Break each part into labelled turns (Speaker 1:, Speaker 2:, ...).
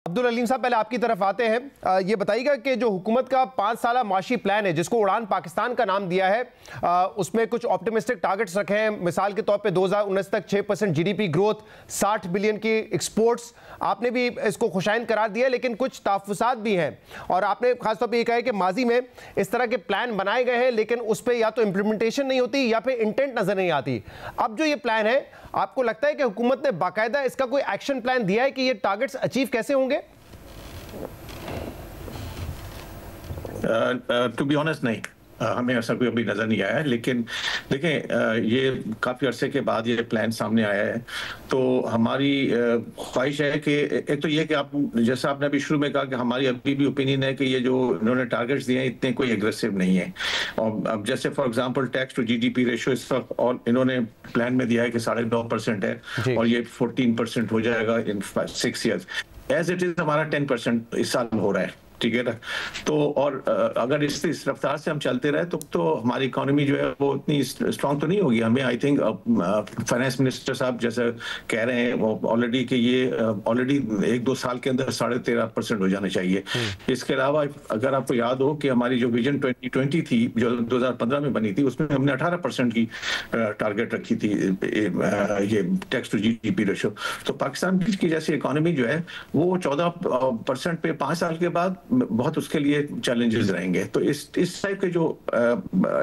Speaker 1: अब्दुल अलीम साहब, पहले आपकी तरफ आते हैं। ये बताइएगा कि जो हुकूमत का 5 साला माशी प्लान है जिसको उड़ान पाकिस्तान का नाम दिया है, उसमें कुछ ऑप्टिमिस्टिक टारगेट्स रखे हैं। मिसाल के तौर पे 2019 तक 6% जीडीपी ग्रोथ, 60 बिलियन की एक्सपोर्ट्स। आपने भी इसको खुशाइन करार दिया, लेकिन कुछ तहफ़्फ़ुज़ात भी हैं और आपने खासतौर पर यह कहा है कि माजी में इस तरह के प्लान बनाए गए हैं लेकिन उस पर या तो इम्प्लीमेंटेशन नहीं होती या फिर इंटेंट नज़र नहीं आती। अब जो ये प्लान है, आपको लगता है कि हुकूमत ने बाकायदा इसका कोई एक्शन प्लान दिया है कि ये टारगेट्स अचीव कैसे होंगे?
Speaker 2: टू बी ऑनेस्ट नहीं, हमें ऐसा कोई अभी नजर नहीं आया है। लेकिन देखें, ये काफी अरसे के बाद ये प्लान सामने आया है, तो हमारी ख्वाहिश है कि एक तो ये कि आप जैसा आपने अभी शुरू में कहा कि हमारी अभी भी ओपिनियन है कि ये जो इन्होंने टारगेट्स दिए हैं इतने कोई एग्रेसिव नहीं है। और अब जैसे for example tax to GDP ratio इस वक्त और इन्होंने प्लान में दिया है कि 9.5% है और ये 14% हो जाएगा इन 6 ईयर्स। एज इट इज हमारा 10% इस साल हो रहा है, ठीक है ना। तो और अगर इस रफ्तार से हम चलते रहे तो हमारी इकोनॉमी जो है वो इतनी स्ट्रांग तो नहीं होगी। हमें आई थिंक फाइनेंस मिनिस्टर साहब जैसे कह रहे हैं वो ऑलरेडी कि ये ऑलरेडी 1-2 साल के अंदर 13.5% हो जाने चाहिए। इसके अलावा अगर आपको याद हो कि हमारी जो विजन 2020 थी जो 2015 में बनी थी, उसमें हमने 18% की टारगेट रखी थी ये टैक्स टू जीडीपी रेशियो। तो पाकिस्तान की जैसी इकोनॉमी जो है वो 14% पे 5 साल के बाद बहुत उसके लिए चैलेंजेस रहेंगे। तो इस टाइप के जो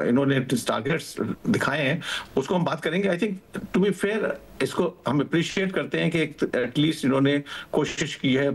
Speaker 2: इन्होंने टारगेट्स दिखाए हैं उसको हम बात करेंगे। I think to be fair इसको हम अप्रिशिएट करते हैं कि एटलीस्ट इन्होंने कोशिश की है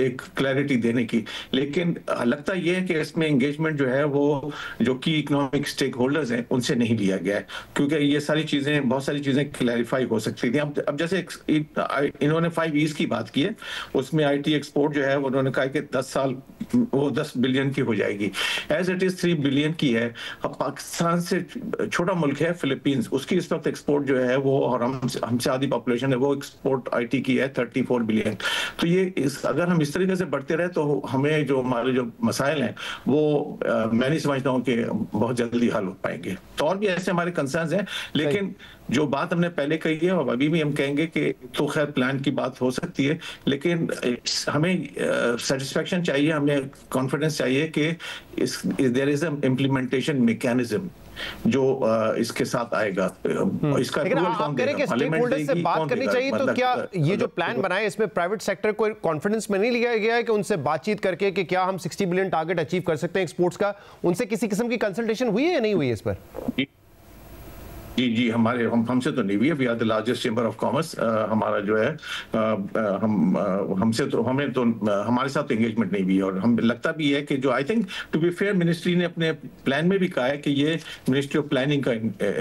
Speaker 2: एक क्लैरिटी देने की। लेकिन लगता ये है कि इसमें एंगेजमेंट जो है वो जो की इकोनॉमिक स्टेक होल्डर्स हैं उनसे नहीं लिया गया है, क्योंकि ये सारी चीजें बहुत सारी चीजें क्लैरिफाई हो सकती थी। अब जैसे इन्होंने 5 ईज की बात की है, उसमें आईटी एक्सपोर्ट जो है उन्होंने कहा कि 10 साल वो 10 बिलियन की हो जाएगी। एज इट इज 3 बिलियन की है। अब पाकिस्तान से छोटा मुल्क है फिलीपींस, उसकी इस वक्त एक्सपोर्ट जो है वो, और हमसे आधी पॉपुलेशन है, वो एक्सपोर्ट आईटी की है 34 बिलियन। तो ये अगर हम इस तरीके से बढ़ते रहे तो हमें जो हमारे जो मसाइल हैं वो मैं नहीं समझता हूँ कि बहुत जल्दी हल हो पाएंगे। तो और भी ऐसे हमारे कंसर्न्स हैं, लेकिन जो बात हमने पहले कही है और अभी भी हम कहेंगे कि तो खैर प्लान की बात हो सकती है, लेकिन हमें सेटिस्फेक्शन चाहिए, हमें कॉन्फिडेंस चाहिए कि there is an implementation mechanism जो इसके साथ आएगा। इसका
Speaker 1: लेकिन आप कह रहे हैं कि स्टेक होल्डर से बात करनी चाहिए, तो क्या ये जो प्लान बनाए इसमें प्राइवेट सेक्टर को कॉन्फिडेंस में नहीं लिया गया है कि उनसे बातचीत करके कि क्या हम 60 बिलियन टारगेट अचीव कर सकते हैं एक्सपोर्ट्स का? उनसे किसी किस्म की कंसल्टेशन हुई है या नहीं हुई है इस पर?
Speaker 2: जी हमसे तो नहीं हुई है। We are the largest chamber of commerce. हमारा जो है हमें तो हमारे साथ एंगेजमेंट नहीं हुई है। और हम लगता भी है कि जो I think to be fair ministry ने अपने प्लान में भी कहा है कि ये मिनिस्ट्री ऑफ प्लानिंग का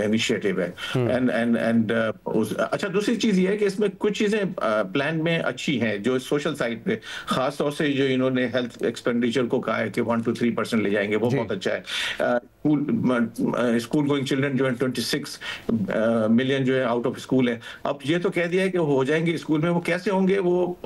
Speaker 2: इनिशिएटिव है। एंड अच्छा, दूसरी चीज ये है कि इसमें कुछ चीजें प्लान में अच्छी हैं जो सोशल साइड पे, खास तौर से जो इन्होंने हेल्थ एक्सपेंडिचर को कहा है कि 1 to 3% ले जाएंगे, वो बहुत अच्छा है। स्कूल गोइंग चिल्ड्रन जो है 26 मिलियन जो है आउट ऑफ स्कूल है। अब ये तो कह दिया है कि हो जाएंगे स्कूल में, वो कैसे होंगे वो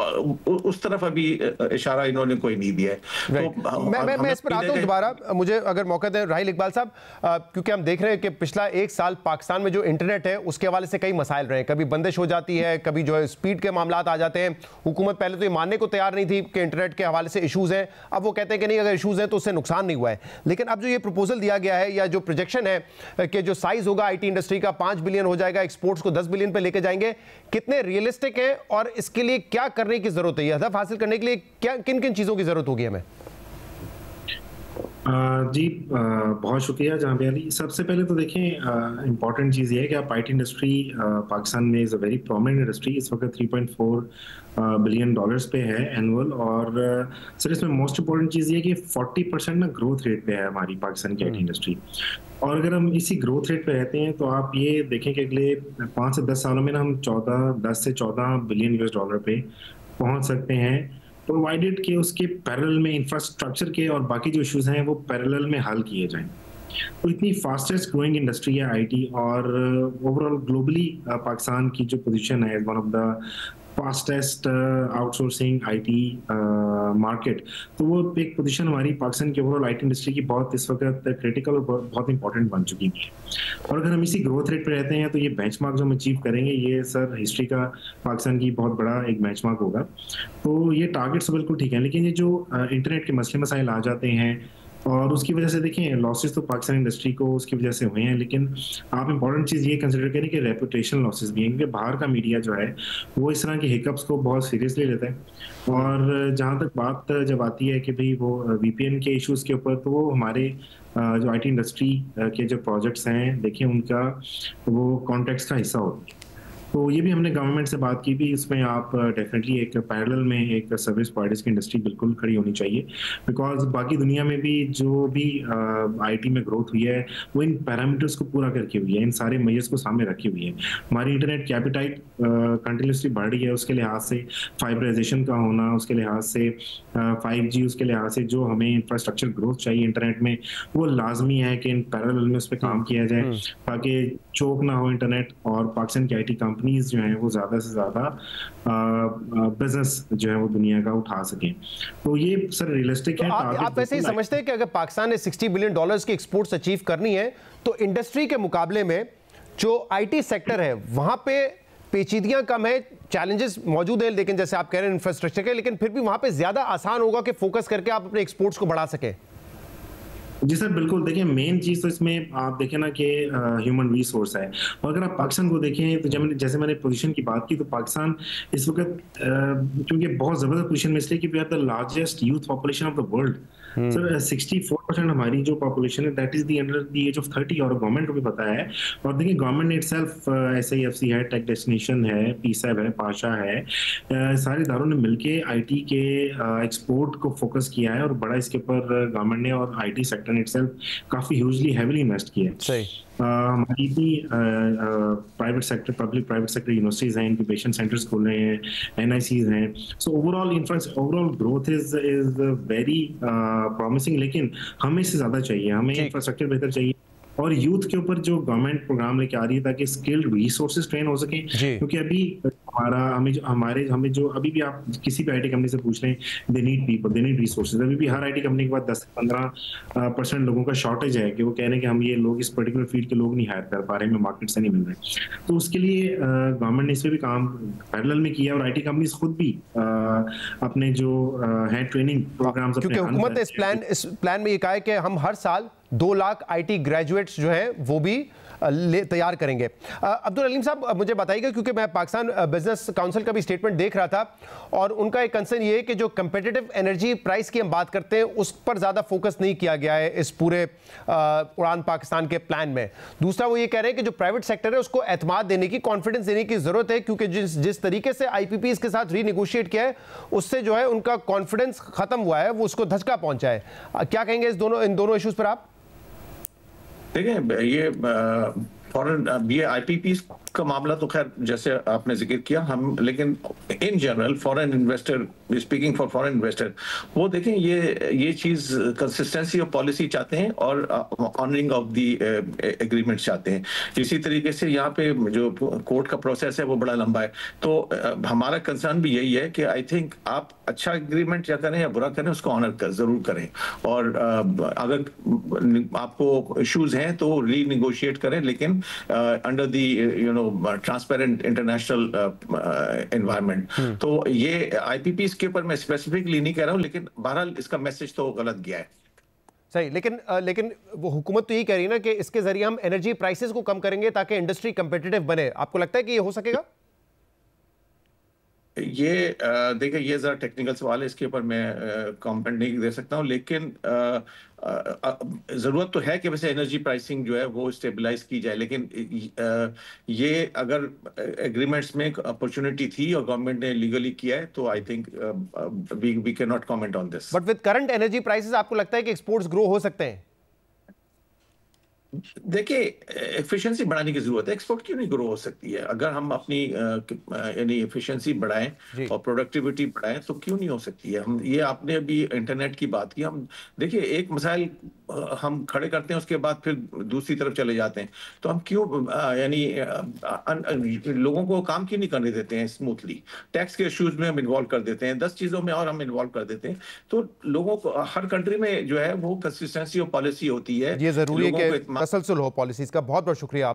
Speaker 2: उस तरफ अभी इशारा इन्होंने कोई नहीं दिया है। तो
Speaker 1: मैं इस पर आता हूं दोबारा, मुझे अगर मौका दें राहिल इकबाल साहब, क्योंकि हम देख रहे हैं कि पिछला 1 साल पाकिस्तान में जो इंटरनेट है उसके हवाले से कई मसाइल रहे हैं। कभी बंदिश हो जाती है, कभी जो है स्पीड के मामला आ जाते हैं। हुकूमत पहले तो ये मानने को तैयार नहीं थी कि इंटरनेट के हवाले से इशूज हैं, अब वो कहते हैं कि नहीं, अगर इशूज हैं तो उससे नुकसान नहीं हुआ है। लेकिन अब जो ये प्रपोजल दिया गया है या जो प्रोजेक्शन है कि जो साइज होगा आईटी इंडस्ट्री का 5 बिलियन हो जाएगा, एक्सपोर्ट्स को 10 बिलियन पे लेके जाएंगे, कितने रियलिस्टिक है और इसके लिए क्या करने की जरूरत है? हदफ हासिल करने के लिए क्या किन किन चीजों की जरूरत होगी हमें?
Speaker 3: जी बहुत शुक्रिया जनाब अली। सबसे पहले तो देखें, इंपॉर्टेंट चीज़ ये है कि आप आईटी इंडस्ट्री पाकिस्तान में is a very prominent industry. इस वक्त 3.4 बिलियन डॉलर्स पे है एनुअल। और सर इसमें मोस्ट इंपॉर्टेंट चीज़ ये है कि 40% ना ग्रोथ रेट पे है हमारी पाकिस्तान की आईटी इंडस्ट्री। और अगर हम इसी ग्रोथ रेट पे रहते हैं तो आप ये देखें कि अगले 5 से 10 सालों में ना हम 10 से 14 बिलियन US डॉलर पे पहुँच सकते हैं, प्रोवाइडेड कि उसके पैरेलल में इंफ्रास्ट्रक्चर के और बाकी जो इश्यूज हैं वो पैरेलल में हल किए जाएं। तो इतनी फास्टेस्ट ग्रोइंग इंडस्ट्री है आईटी, और ओवरऑल ग्लोबली पाकिस्तान की जो पोजीशन है one of the fastest outsourcing IT market, तो वो एक पोजीशन हमारी पाकिस्तान की ओवरऑल आईटी इंडस्ट्री की बहुत इस वक्त क्रिटिकल और बहुत इंपॉर्टेंट बन चुकी है। और अगर हम इसी ग्रोथ रेट पे रहते हैं तो ये बेंचमार्क जो हम अचीव करेंगे, ये सर हिस्ट्री का पाकिस्तान की बहुत बड़ा एक बेंचमार्क होगा। तो ये टारगेट्स बिल्कुल ठीक है, लेकिन ये जो इंटरनेट के मसले मसाइल आ जाते हैं और उसकी वजह से देखें लॉसेस तो पाकिस्तान इंडस्ट्री को उसकी वजह से हुए हैं, लेकिन आप इंपॉर्टेंट चीज़ ये कंसिडर करें कि रेपुटेशन लॉसेस भी हैं, क्योंकि बाहर का मीडिया जो है वो इस तरह के हिकअप्स को बहुत सीरियसली लेता है। और जहाँ तक बात जब आती है कि भाई वो वीपीएन के इश्यूज़ के ऊपर, तो वो हमारे जो आईटी इंडस्ट्री के जो प्रोजेक्ट्स हैं, देखिए उनका वो कॉन्टेक्स्ट का हिस्सा होती है। तो ये भी हमने गवर्नमेंट से बात की भी, इसमें आप डेफिनेटली एक पैरेलल में एक सर्विस प्रोवाइडर्स की इंडस्ट्री बिल्कुल खड़ी होनी चाहिए, बिकॉज बाकी दुनिया में भी जो भी आईटी में ग्रोथ हुई है वो इन पैरामीटर्स को पूरा करके हुई है, इन सारे मेजर्स को सामने रखी हुई है। हमारी इंटरनेट की एपेटाइट कंटिन्यूसली बढ़ रही है, उसके लिहाज से फाइबराइजेशन का होना, उसके लिहाज से 5G, उसके लिहाज से जो हमें इंफ्रास्ट्रक्चर ग्रोथ चाहिए इंटरनेट में, वो लाजमी है कि इन पैरेलल में उस पर काम किया जाए ताकि चोक ना हो इंटरनेट, और पाकिस्तान की आईटी कंपनीज जो हैं वो ज़्यादा से ज़्यादा बिजनेस जो है वो दुनिया का उठा सकें। तो ये सर रियलिस्टिक है।
Speaker 1: आप वैसे ही समझते हैं कि अगर पाकिस्तान ने $60 बिलियन की एक्सपोर्ट्स अचीव करनी है तो इंडस्ट्री के मुकाबले में जो आईटी सेक्टर है वहां पे पेचीदगियां कम है, चैलेंजेस मौजूद है, लेकिन जैसे आप कह रहे हैं इंफ्रास्ट्रक्चर के, लेकिन फिर भी वहां पे ज्यादा आसान होगा कि फोकस करके आप अपने एक्सपोर्ट्स को बढ़ा सकें?
Speaker 3: जी सर बिल्कुल, देखिए मेन चीज़ तो इसमें आप देखें ना कि ह्यूमन रिसोर्स है, और अगर आप पाकिस्तान को देखें तो जैसे मैंने पोजीशन की बात की, तो पाकिस्तान इस वक्त क्योंकि बहुत ज़बरदस्त पोजीशन में इसलिए कि we are the largest youth population of the world. Sir 64% हमारी जो पॉपुलेशन है that is the under the age of 30, और गवर्नमेंट को भी पता है। और देखिए गवर्नमेंट ने इटसेल्फ SIFC है, टेक डेस्टिनेशन है, PSAB है, पाशा है, सारे इदारों ने मिलके आईटी के एक्सपोर्ट को फोकस किया है, और बड़ा इसके ऊपर गवर्नमेंट ने और आईटी सेक्टर ने इटसेल्फ काफी ह्यूजली हेविली इन्वेस्ट किया है।
Speaker 1: सही।
Speaker 3: हमारी भी private sector, public private sector universities हैं, इंक्यूबेशन सेंटर्स खोल रहे हैं, NICs हैं। So overall growth is very promising, लेकिन हमें इससे ज्यादा चाहिए, हमें इंफ्रास्ट्रक्चर बेहतर चाहिए, और यूथ के ऊपर जो गवर्नमेंट प्रोग्राम लेके आ रही है ताकि स्किल्ड रिसोर्सेज ट्रेन हो सके। क्योंकि अभी हमें जो अभी भी आप किसी भी आईटी कंपनी से पूछ रहे हैं, they need people, they need resources. अभी भी हर आईटी कंपनी के पास 10 से 15% लोगों का शॉर्टेज है कि वो कह रहे हैं कि हम ये लोग इस पर्टिकुलर फील्ड के लोग नहीं हायर कर पा रहे, हमें मार्केट से नहीं मिल रहे। तो उसके लिए गवर्नमेंट ने इस पर भी काम पैरेलल में किया, और आईटी कंपनीज खुद भी अपने जो है ट्रेनिंग प्रोग्राम्स,
Speaker 1: क्योंकि हुकूमत ने इस प्लान में ये कहा है कि हम हर साल 2 लाख आईटी ग्रेजुएट्स जो हैं वो भी तैयार करेंगे। अब्दुल अलीम साहब मुझे बताइएगा, क्योंकि मैं पाकिस्तान बिजनेस काउंसिल का भी स्टेटमेंट देख रहा था, और उनका एक कंसर्न ये है कि जो कंपेटिटिव एनर्जी प्राइस की हम बात करते हैं उस पर ज़्यादा फोकस नहीं किया गया है इस पूरे उड़ान पाकिस्तान के प्लान में। दूसरा वो ये कह रहे हैं कि जो प्राइवेट सेक्टर है उसको एतमाद देने की, कॉन्फिडेंस देने की ज़रूरत है, क्योंकि जिस तरीके से IPPs के साथ रीनिगोशिएट किया है उससे जो है उनका कॉन्फिडेंस ख़त्म हुआ है, वो उसको धचका पहुँचा है। क्या कहेंगे इन दोनों इशूज़ पर आप?
Speaker 2: देखिए ये फॉरेन ये IPPs का मामला तो खैर जैसे आपने जिक्र किया, हम लेकिन in general foreign investor, speaking for foreign investor, वो देखें ये चीज कंसिस्टेंसी ऑफ पॉलिसी चाहते हैं और ऑनरिंग ऑफ द एग्रीमेंट चाहते हैं। इसी तरीके से यहाँ पे जो कोर्ट का प्रोसेस है वो बड़ा लंबा है, तो हमारा कंसर्न भी यही है कि आई थिंक आप अच्छा एग्रीमेंट या करें या बुरा करें उसको ऑनर जरूर करें, और अगर आपको इश्यूज हैं तो रीनिगोशिएट करें, लेकिन under the transparent international environment. तो ये IPPs के ऊपर मैं स्पेसिफिकली नहीं कह रहा हूं, लेकिन बहरहाल इसका मैसेज तो गलत गया है।
Speaker 1: सही, लेकिन वो हुकूमत तो यही कह रही है ना कि इसके जरिए हम एनर्जी प्राइसेस को कम करेंगे ताकि इंडस्ट्री कंपेटिटिव बने। आपको लगता है कि ये हो सकेगा?
Speaker 2: ये देखिए ये जरा टेक्निकल सवाल है, इसके ऊपर मैं कमेंट नहीं दे सकता हूं, लेकिन जरूरत तो है कि वैसे एनर्जी प्राइसिंग जो है वो स्टेबलाइज की जाए, लेकिन ये अगर एग्रीमेंट्स में अपॉर्चुनिटी थी और गवर्नमेंट ने लीगली किया है तो I think we can not comment on this.
Speaker 1: But with current energy prices आपको लगता है कि एक्सपोर्ट्स ग्रो हो सकते हैं?
Speaker 2: देखिए, एफिशिएंसी बढ़ाने की जरूरत है। एक्सपोर्ट क्यों नहीं ग्रो हो सकती है? अगर हम अपनी यानी एफिशिएंसी बढ़ाएं
Speaker 1: जी।
Speaker 2: और प्रोडक्टिविटी बढ़ाएं तो क्यों नहीं हो सकती है? हम ये आपने अभी इंटरनेट की बात की, हम देखिए एक मिसाइल हम खड़े करते हैं, उसके बाद फिर दूसरी तरफ चले जाते हैं। तो हम क्यों यानी लोगों को काम क्यों नहीं करने देते हैं स्मूथली? टैक्स के इश्यूज में हम इन्वॉल्व कर देते हैं, 10 चीजों में और हम इन्वॉल्व कर देते हैं। तो लोगों को हर कंट्री में जो है वो कंसिस्टेंसी और पॉलिसी होती है,
Speaker 1: ये जरूरी है
Speaker 2: लोगों
Speaker 1: कि
Speaker 2: को इत्मीनान।
Speaker 1: तसलसल हो पॉलिसीज का। बहुत बहुत शुक्रिया।